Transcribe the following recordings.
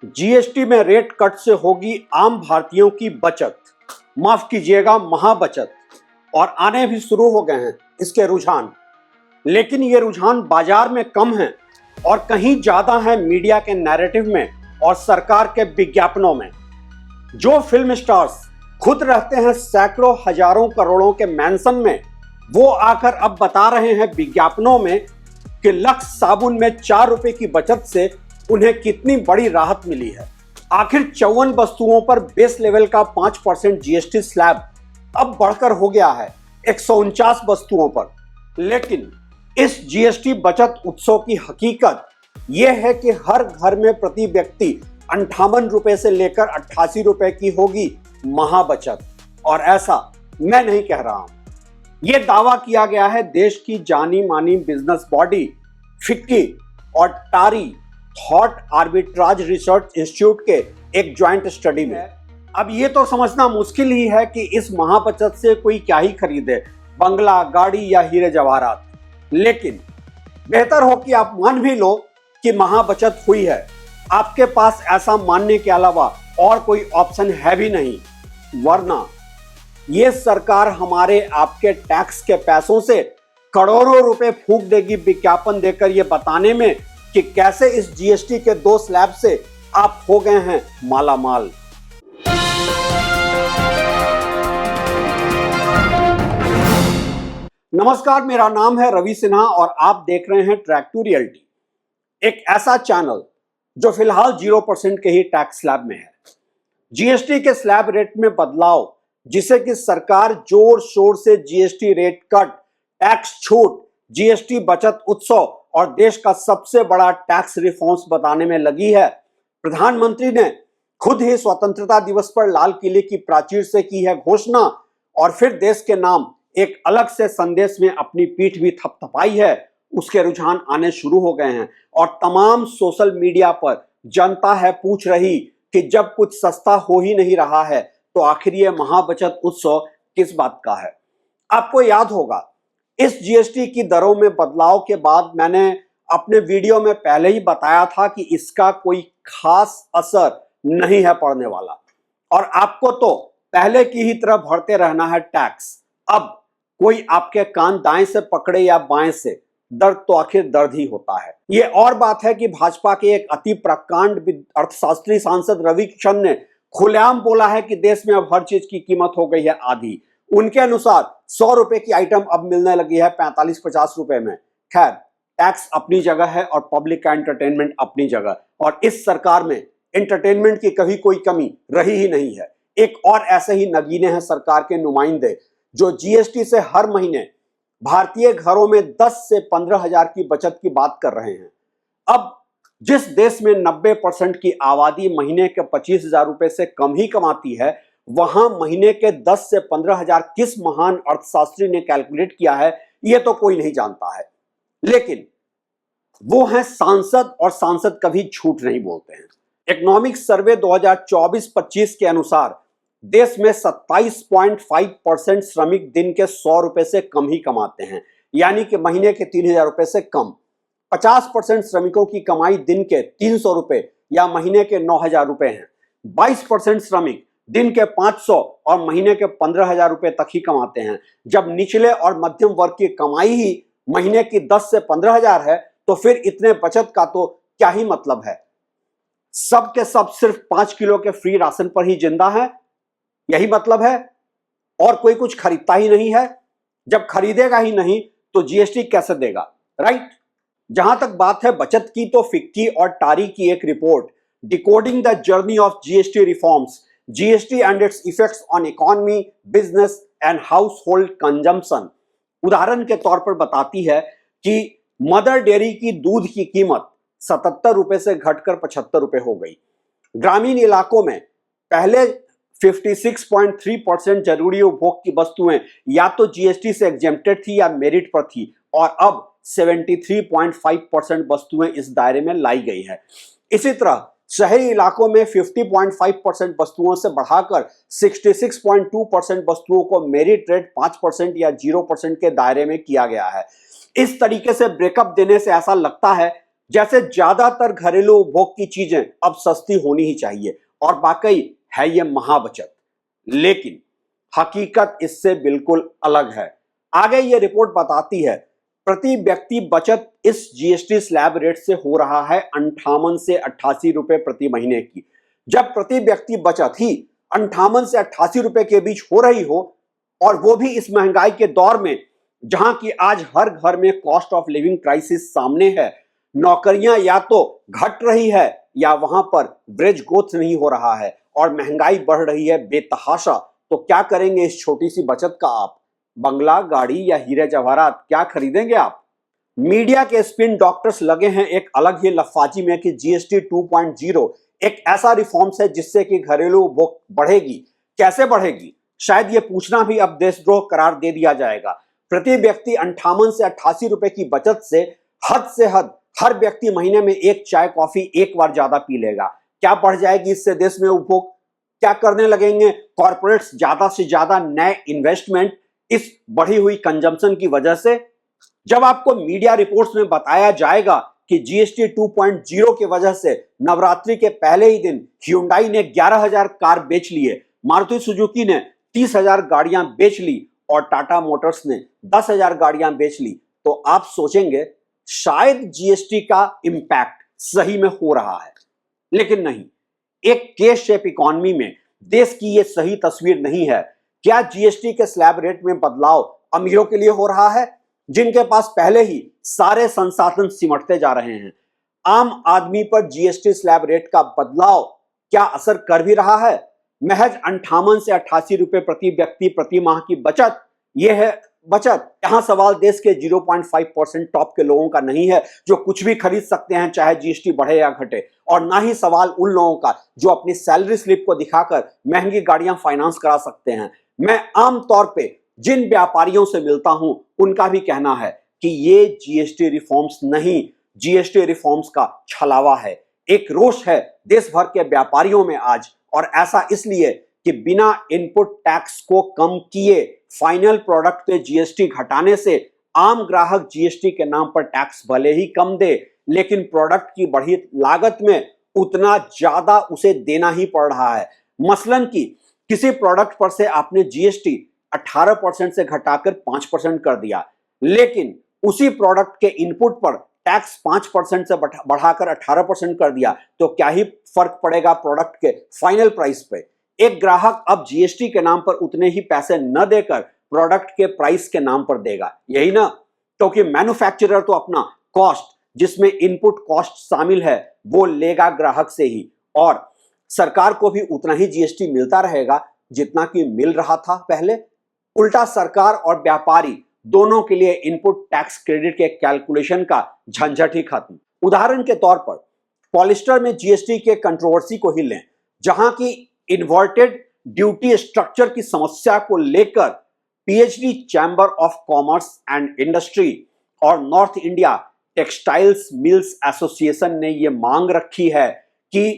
GST में rate cut से होगी आम भारतीयों की बचत, माफ कीजिएगा महाबचत। और आने भी शुरू हो गए हैं इसके रुझान, लेकिन ये रुझान बाजार में कम हैं और कहीं ज्यादा है मीडिया के नैरेटिव में और सरकार के विज्ञापनों में। जो फिल्म स्टार्स खुद रहते हैं सैकड़ों हजारों करोड़ों के मैंसन में, वो आकर अब बता रहे हैं विज्ञापनों में कि लक्स साबुन में 4 रुपए की बचत से उन्हें कितनी बड़ी राहत मिली है। आखिर 54 वस्तुओं पर बेस लेवल का 5% जीएसटी स्लैब अब बढ़कर हो गया है 149 वस्तुओं पर। लेकिन इस जीएसटी बचत उत्सव की हकीकत यह है कि हर घर में प्रति व्यक्ति 58 रुपए से लेकर 88 रुपए की होगी महाबचत। और ऐसा मैं नहीं कह रहा हूं, यह दावा किया गया है देश की जानी मानी बिजनेस बॉडी फिक्की और टारी थॉट आर्बिट्राज रिसर्च इंस्टीट्यूट के एक ज्वाइंट स्टडी में। अब ये तो समझना मुश्किल ही है कि इस महाबचत से कोई क्या ही खरीदे, बंगला, गाड़ी या हीरे जवाहरात। लेकिन बेहतर हो कि आप मान भी लो कि महाबचत हुई है। आपके पास ऐसा मानने के अलावा और कोई ऑप्शन है भी नहीं, वरना ये सरकार हमारे आपके टैक्स के पैसों से करोड़ों रुपए फूंक देगी विज्ञापन देकर ये बताने में कि कैसे इस जीएसटी के 2 स्लैब से आप हो गए हैं मालामाल। नमस्कार, मेरा नाम है रवि सिन्हा और आप देख रहे हैं ट्रैक टू रियलिटी, एक ऐसा चैनल जो फिलहाल 0% के ही टैक्स स्लैब में है। जीएसटी के स्लैब रेट में बदलाव, जिसे कि सरकार जोर शोर से जीएसटी रेट कट, टैक्स छूट, जीएसटी बचत उत्सव और देश का सबसे बड़ा टैक्स रिफॉर्म्स बताने में लगी है। प्रधानमंत्री ने खुद ही स्वतंत्रता दिवस पर लाल किले की प्राचीर से की है घोषणा और फिर देश के नाम एक अलग से संदेश में अपनी पीठ भी थपथपाई है। उसके रुझान आने शुरू हो गए हैं और तमाम सोशल मीडिया पर जनता है पूछ रही कि जब कुछ सस्ता हो ही नहीं रहा है तो आखिर ये महाबचत उत्सव किस बात का है। आपको याद होगा, इस जीएसटी की दरों में बदलाव के बाद मैंने अपने वीडियो में पहले ही बताया था कि इसका कोई खास असर नहीं है पड़ने वाला और आपको तो पहले की ही तरह भरते रहना है टैक्स। अब कोई आपके कान दाएं से पकड़े या बाएं से, दर्द तो आखिर दर्द ही होता है। ये और बात है कि भाजपा के एक अति प्रकांड अर्थशास्त्री सांसद रवि किशन ने खुलेआम बोला है कि देश में अब हर चीज की कीमत हो गई है आधी। उनके अनुसार 100 रुपए की आइटम अब मिलने लगी है 45-50 रुपए में। खैर, टैक्स अपनी जगह है और पब्लिक का एंटरटेनमेंट अपनी जगह, और इस सरकार में एंटरटेनमेंट की कभी कोई कमी रही ही नहीं है। एक और ऐसे ही नगीने हैं सरकार के नुमाइंदे जो जीएसटी से हर महीने भारतीय घरों में 10 से 15 हजार की बचत की बात कर रहे हैं। अब जिस देश में 90% की आबादी महीने के 25,000 रुपए से कम ही कमाती है, वहां महीने के 10 से 15 हजार किस महान अर्थशास्त्री ने कैलकुलेट किया है, यह तो कोई नहीं जानता है। लेकिन वो हैं सांसद, और सांसद कभी झूठ नहीं बोलते हैं। इकोनॉमिक सर्वे 2024-25 के अनुसार देश में 27.5% श्रमिक दिन के 100 रुपए से कम ही कमाते हैं, यानी कि महीने के 3,000 रुपए से कम। 50% श्रमिकों की कमाई दिन के 300 रुपए या महीने के 9,000 रुपए हैं। 22% श्रमिक दिन के 500 और महीने के 15,000 रुपए तक ही कमाते हैं। जब निचले और मध्यम वर्ग की कमाई ही महीने की 10 से 15,000 है तो फिर इतने बचत का तो क्या ही मतलब है। सब के सब सिर्फ 5 किलो के फ्री राशन पर ही जिंदा है, यही मतलब है, और कोई कुछ खरीदता ही नहीं है। जब खरीदेगा ही नहीं तो जीएसटी कैसे देगा, राइट? जहां तक बात है बचत की, तो फिक्की और टारी की एक report decoding the journey of GST reforms, GST and it's effects on economy, business and house hold consumption, उदाहरण के तौर पर बताती है कि मदर डेयरी की दूध की कीमत 77 रुपए से घटकर 75 रुपए हो गई। ग्रामीण इलाकों में पहले 56.3% जरूरी उपभोग की वस्तुएं या तो जीएसटी से एग्जेम्प्टेड थी या मेरिट पर थी, और अब 73.5% वस्तुएं इस दायरे में लाई गई है। इसी तरह शहरी इलाकों में 50.5% वस्तुओं से बढ़ाकर 66.2% वस्तुओं को मेरिट रेट 5% या 0% के दायरे में किया गया है। इस तरीके से ब्रेकअप देने से ऐसा लगता है जैसे ज्यादातर घरेलू उपभोग की चीजें अब सस्ती होनी ही चाहिए और वाकई है ये महाबचत। लेकिन हकीकत इससे बिल्कुल अलग है। आगे ये रिपोर्ट बताती है प्रति व्यक्ति बचत इस जीएसटी स्लैब रेट से हो रहा है 58 से 88 रुपए प्रति महीने की। जब प्रति व्यक्ति बचत ही 58 से 88 रुपए के बीच हो रही हो, और वो भी इस महंगाई के दौर में जहां की आज हर घर में कॉस्ट ऑफ लिविंग क्राइसिस सामने है, नौकरियां या तो घट रही है या वहां पर वेज ग्रोथ नहीं हो रहा है और महंगाई बढ़ रही है बेतहाशा, तो क्या करेंगे इस छोटी सी बचत का आप? बंगला, गाड़ी या हीरे जवाहरात क्या खरीदेंगे आप? मीडिया के स्पिन डॉक्टर्स लगे हैं एक अलग ही लफाजी में कि जीएसटी 2.0 एक ऐसा रिफॉर्म्स है जिससे कि घरेलू उपभोग बढ़ेगी। कैसे बढ़ेगी? शायद ये पूछना भी अब देशद्रोह करार दे दिया जाएगा। प्रति व्यक्ति 58 से 88 रुपए की बचत से हद हर व्यक्ति महीने में एक चाय कॉफी एक बार ज्यादा पी लेगा। क्या बढ़ जाएगी इससे देश में उपभोग? क्या करने लगेंगे कॉर्पोरेट्स ज्यादा से ज्यादा नए इन्वेस्टमेंट इस बढ़ी हुई कंजम्पशन की वजह से? जब आपको मीडिया रिपोर्ट्स में बताया जाएगा कि जीएसटी 2.0 की वजह से नवरात्रि के पहले ही दिन hyundai ने 11,000 कार बेच लिए, मारुति सुजुकी ने 30,000 गाड़ियां बेच ली और टाटा मोटर्स ने 10,000 गाड़ियां बेच ली, तो आप सोचेंगे शायद जीएसटी का इंपैक्ट सही में हो रहा है। लेकिन नहीं, एक के शेप इकोनॉमी में देश की यह सही तस्वीर नहीं है। क्या जीएसटी के स्लैब रेट में बदलाव अमीरों के लिए हो रहा है जिनके पास पहले ही सारे संसाधन सिमटते जा रहे हैं? आम आदमी पर जीएसटी स्लैब रेट का बदलाव क्या असर कर भी रहा है? महज 58 से 88 रुपए प्रति व्यक्ति प्रति माह की बचत, यह है बचत। यहां सवाल देश के 0.5% टॉप के लोगों का नहीं है जो कुछ भी खरीद सकते हैं चाहे जीएसटी बढ़े या घटे, और ना ही सवाल उन लोगों का जो अपनी सैलरी स्लिप को दिखाकर महंगी गाड़ियां फाइनेंस करा सकते हैं। मैं आम तौर पे जिन व्यापारियों से मिलता हूं उनका भी कहना है कि ये जीएसटी रिफॉर्म्स नहीं, जीएसटी रिफॉर्म्स का छलावा है। एक रोष है देश भर के व्यापारियों में आज, और ऐसा इसलिए कि बिना इनपुट टैक्स को कम किए फाइनल प्रोडक्ट पे जीएसटी घटाने से आम ग्राहक जीएसटी के नाम पर टैक्स भले ही कम दे, लेकिन प्रोडक्ट की बढ़ी लागत में उतना ज्यादा उसे देना ही पड़ रहा है। मसलन कि किसी प्रोडक्ट पर से आपने जीएसटी 18% से घटाकर 5% कर दिया, लेकिन उसी प्रोडक्ट के इनपुट पर टैक्स 5% से बढ़ाकर 18% कर दिया, तो क्या ही फर्क पड़ेगा प्रोडक्ट के फाइनल प्राइस पे? एक ग्राहक अब जीएसटी के नाम पर उतने ही पैसे न देकर प्रोडक्ट के प्राइस के नाम पर देगा, यही ना? क्योंकि मैन्युफैक्चरर तो अपना कॉस्ट जिसमें इनपुट कॉस्ट शामिल है वो लेगा ग्राहक से ही, और सरकार को भी उतना ही जीएसटी मिलता रहेगा जितना कि मिल रहा था पहले। उल्टा सरकार और व्यापारी दोनों के लिए इनपुट टैक्स क्रेडिट के कैलकुलेशन का झंझट ही खत्म। उदाहरण के तौर पर पॉलिस्टर में जीएसटी के कंट्रोवर्सी को ही लें, जहां की इन्वर्टेड ड्यूटी स्ट्रक्चर की समस्या को लेकर PHD chamber of commerce and industry और north India textiles mills association ने यह मांग रखी है कि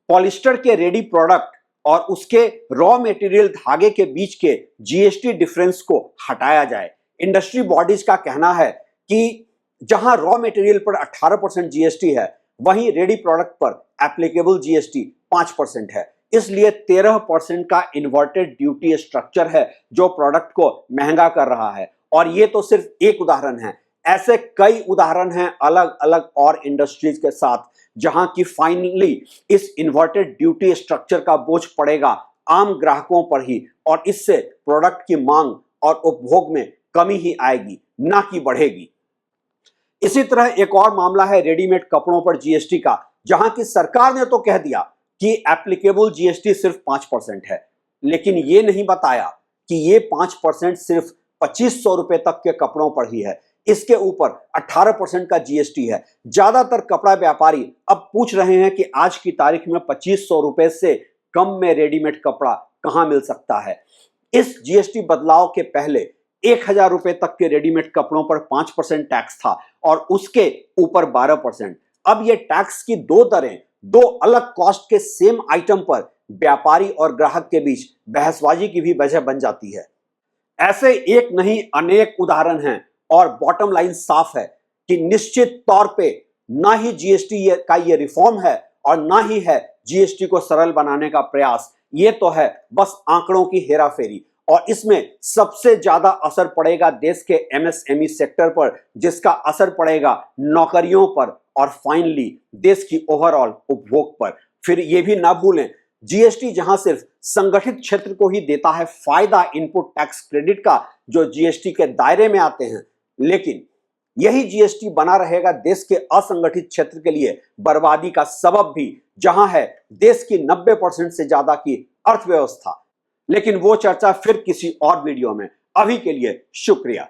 पॉलिस्टर के रेडी प्रोडक्ट और उसके रॉ मटेरियल धागे के बीच के जीएसटी डिफरेंस को हटाया जाए। इंडस्ट्री बॉडीज का कहना है कि जहां रॉ मटेरियल पर 18% जीएसटी है, वहीं रेडी प्रोडक्ट पर एप्लीकेबल जीएसटी 5% है। इसलिए 13% का इन्वर्टेड ड्यूटी स्ट्रक्चर है जो प्रोडक्ट को महंगा कर रहा है। और ये तो सिर्फ एक उदाहरण है, ऐसे कई उदाहरण हैं अलग अलग और इंडस्ट्रीज के साथ, जहां की फाइनली इस इन्वर्टेड ड्यूटी स्ट्रक्चर का बोझ पड़ेगा आम ग्राहकों पर ही, और इससे प्रोडक्ट की मांग और उपभोग में कमी ही आएगी, ना कि बढ़ेगी। इसी तरह एक और मामला है रेडीमेड कपड़ों पर जीएसटी का, जहां की सरकार ने तो कह दिया कि एप्लीकेबल जीएसटी सिर्फ 5% है, लेकिन ये नहीं बताया कि ये 5% सिर्फ 2500 रुपए तक के कपड़ों पर ही है। इसके ऊपर 18% का जीएसटी है। ज्यादातर कपड़ा व्यापारी अब पूछ रहे हैं कि आज की तारीख में 2500 रुपए से कम में रेडीमेड कपड़ा कहां मिल सकता है। इस जीएसटी बदलाव के पहले 1000 रुपए तक के रेडीमेड कपड़ों पर 5% टैक्स था और उसके ऊपर 12%। अब यह टैक्स की दो दरें, दो अलग कॉस्ट के सेम आइटम पर व्यापारी और ग्राहक के बीच बहसबाजी की भी वजह बन जाती है। ऐसे एक नहीं अनेक उदाहरण हैं, और बॉटम लाइन साफ है कि निश्चित तौर पे ना ही जीएसटी का ये रिफॉर्म है और ना ही है जीएसटी को सरल बनाने का प्रयास। ये तो है बस आंकड़ों की हेराफेरी और इसमें सबसे ज्यादा असर पड़ेगा देश के एमएसएमई सेक्टर पर, जिसका असर पड़ेगा नौकरियों पर और फाइनली देश की ओवरऑल उपभोग पर। फिर ये भी ना भूलें, जीएसटी जहां सिर्फ संगठित क्षेत्र को ही देता है फायदा इनपुट टैक्स क्रेडिट का जो जीएसटी के दायरे में आते हैं, लेकिन यही जीएसटी बना रहेगा देश के असंगठित क्षेत्र के लिए बर्बादी का सबब भी, जहां है देश की 90% से ज्यादा की अर्थव्यवस्था। लेकिन वो चर्चा फिर किसी और वीडियो में। अभी के लिए शुक्रिया।